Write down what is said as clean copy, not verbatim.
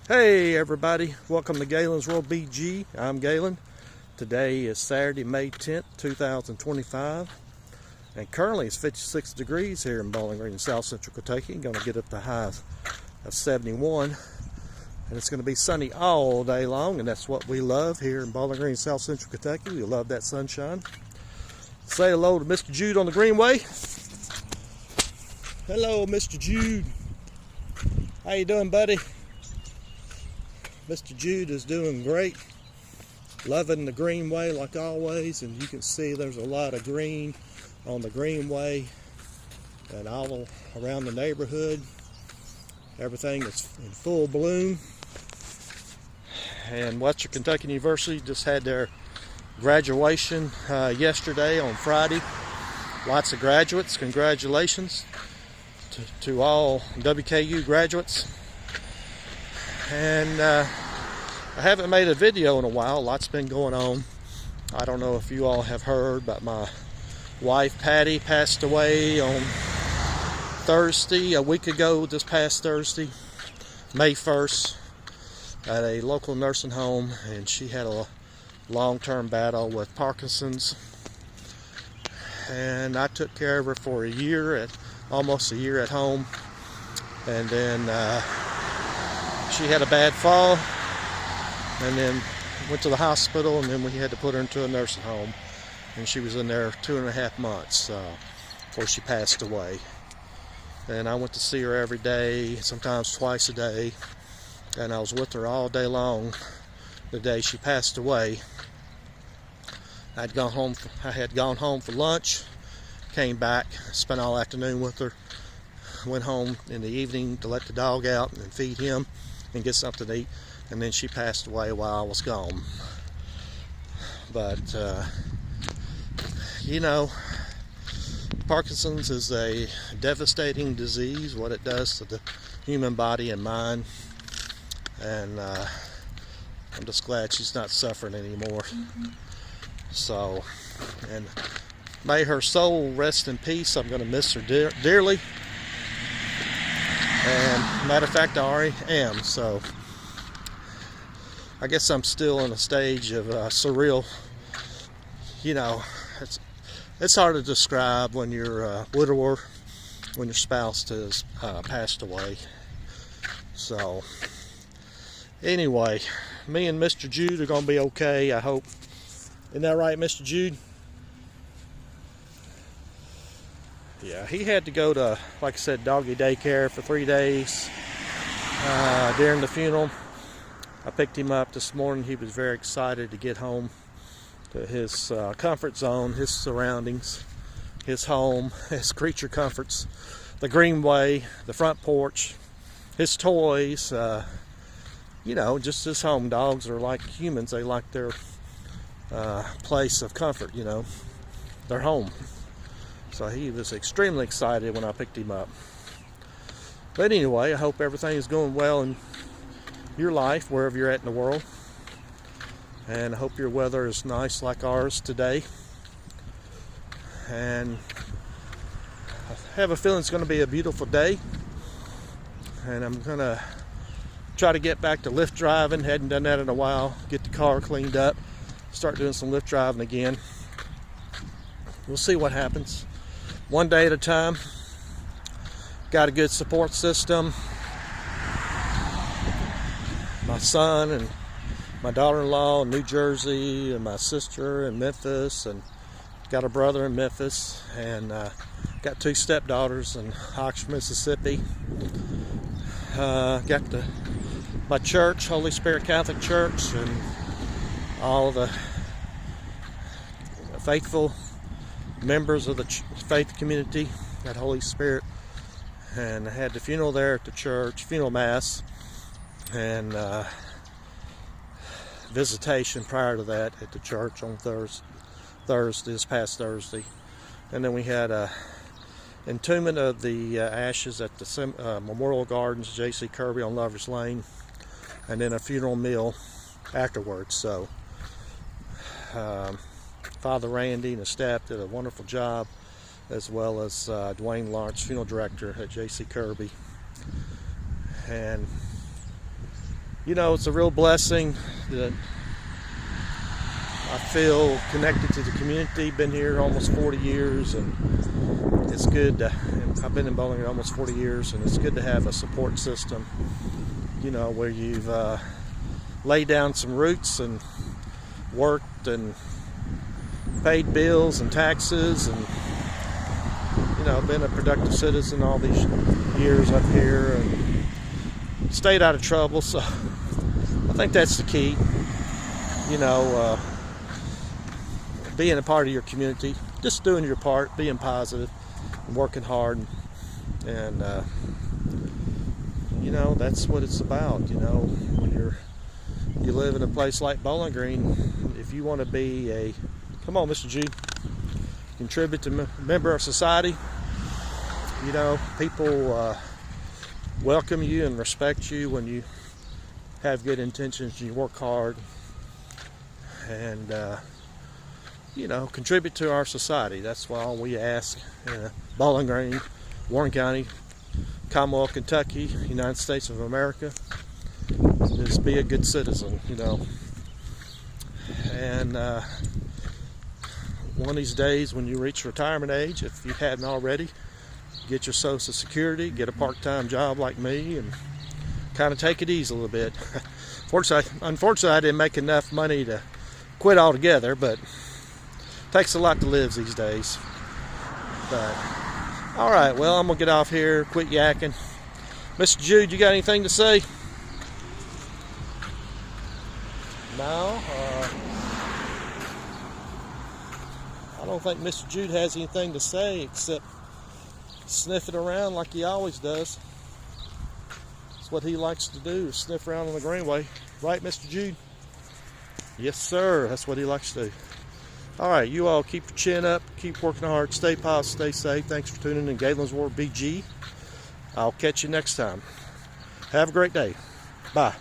Hey everybody, welcome to Galen's World BG. I'm Galen. Today is Saturday, May 10th, 2025, and currently it's 56 degrees here in Bowling Green, South Central Kentucky. Going to get up to highs of 71, and it's going to be sunny all day long, and that's what we love here in Bowling Green, South Central Kentucky. We love that sunshine. Say hello to Mr. Jude on the Greenway. Hello, Mr. Jude. How you doing, buddy? Mr. Jude is doing great, loving the Greenway like always, and you can see there's a lot of green on the Greenway and all around the neighborhood. Everything is in full bloom. And Western Kentucky University just had their graduation yesterday on Friday. Lots of graduates. Congratulations to all WKU graduates. And I haven't made a video in a while. Lots been going on. I don't know if you all have heard, but my wife Patty passed away on Thursday, a week ago this past Thursday, May 1st, at a local nursing home, and she had a long-term battle with Parkinson's. And I took care of her for almost a year at home, and then she had a bad fall, and then went to the hospital, and then we had to put her into a nursing home, and she was in there 2.5 months before she passed away. And I went to see her every day, sometimes twice a day, and I was with her all day long the day she passed away. I had gone home for lunch, came back, spent all afternoon with her, went home in the evening to let the dog out and feed him and get something to eat, and then she passed away while I was gone. But you know, Parkinson's is a devastating disease, what it does to the human body and mind, and I'm just glad she's not suffering anymore. So, and may her soul rest in peace. I'm going to miss her dearly. And matter of fact, I already am. So I guess I'm still in a stage of surreal. You know, it's hard to describe when you're a widower, when your spouse has passed away. So anyway, me and Mr. Jude are going to be okay, I hope. Isn't that right, Mr. Jude? Yeah, he had to go to, like I said, doggy daycare for 3 days during the funeral. I picked him up this morning. He was very excited to get home to his comfort zone, his surroundings, his home, his creature comforts, the Greenway, the front porch, his toys, you know, just his home. Dogs are like humans. They like their place of comfort, you know, their home. So he was extremely excited when I picked him up. But anyway, I hope everything is going well in your life, wherever you're at in the world. And I hope your weather is nice like ours today. And I have a feeling it's going to be a beautiful day. And I'm going to try to get back to lift driving. Hadn't done that in a while. Get the car cleaned up. Start doing some lift driving again. We'll see what happens. One day at a time. Got a good support system. My son and my daughter-in-law in New Jersey, and my sister in Memphis, and got a brother in Memphis, and got 2 stepdaughters in Oxford, Mississippi. Got my church, Holy Spirit Catholic Church, and all the faithful members of the faith community at Holy Spirit. And I had the funeral there at the church, funeral mass, and visitation prior to that at the church on this past Thursday. And then we had a entombment of the ashes at the Memorial Gardens, J.C. Kirby on Lover's Lane, and then a funeral meal afterwards. So Father Randy and the staff did a wonderful job, as well as Dwayne Lawrence, funeral director at J.C. Kirby. And You know, it's a real blessing that I feel connected to the community. Been here almost 40 years, and it's good to, and I've been in Bowling Green almost 40 years, and it's good to have a support system, you know, where you've laid down some roots and worked and paid bills and taxes, and you know, been a productive citizen all these years up here and stayed out of trouble. So I think that's the key, you know, being a part of your community, just doing your part, being positive and working hard, and you know, that's what it's about. You know, when you live in a place like Bowling Green, if you want to be a, come on Mr. Jude, contribute to a member of society, you know, people welcome you and respect you when you have good intentions and you work hard, and you know, contribute to our society. That's why all we ask in Bowling Green, Warren County, Commonwealth, Kentucky, United States of America, is be a good citizen, you know. And one of these days when you reach retirement age, if you hadn't already, get your Social Security, get a part-time job like me, and kind of take it easy a little bit. Unfortunately, I didn't make enough money to quit altogether, but it takes a lot to live these days. But all right, well, I'm gonna get off here, quit yakking. Mr. Jude, you got anything to say? No? I don't think Mr. Jude has anything to say except sniffing around like he always does. That's what he likes to do, is sniff around on the greenway. Right, Mr. Jude? Yes, sir. That's what he likes to do. All right, you all keep your chin up, keep working hard, stay positive, stay safe. Thanks for tuning in Galen's Ward BG. I'll catch you next time. Have a great day. Bye.